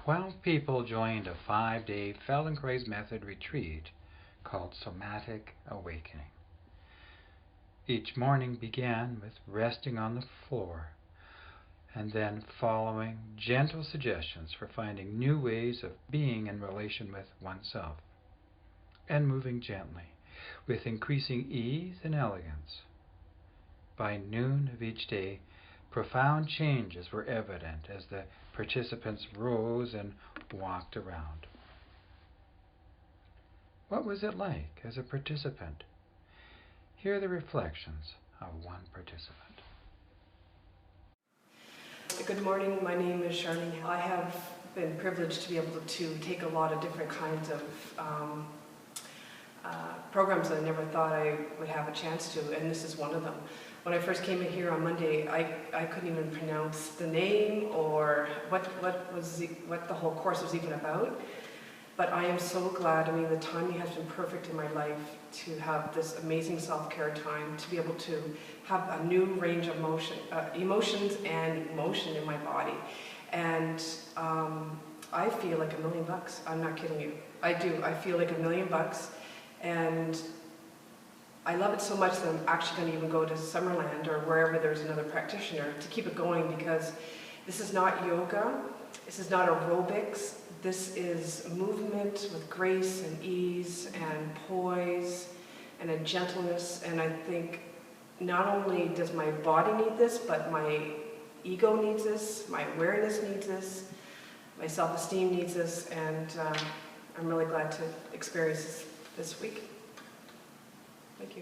12 people joined a 5-day Feldenkrais method retreat called Somatic Awakening. Each morning began with resting on the floor and then following gentle suggestions for finding new ways of being in relation with oneself and moving gently with increasing ease and elegance. By noon of each day, profound changes were evident as the participants rose and walked around. What was it like as a participant? Here are the reflections of one participant. Good morning, my name is Charlene. I have been privileged to be able to take a lot of different kinds of programs that I never thought I would have a chance to, and this is one of them. When I first came in here on Monday, I couldn't even pronounce the name or what the whole course was even about. But I am so glad. I mean, the timing has been perfect in my life to have this amazing self-care time, to be able to have a new range of emotions and motion in my body. And I feel like $1 million. I'm not kidding you. I do. I feel like $1 million. And I love it so much that I'm actually going to even go to Summerland or wherever there's another practitioner to keep it going, because this is not yoga, this is not aerobics, this is movement with grace and ease and poise and a gentleness. And I think not only does my body need this, but my ego needs this, my awareness needs this, my self-esteem needs this, and I'm really glad to experience this week. Thank you.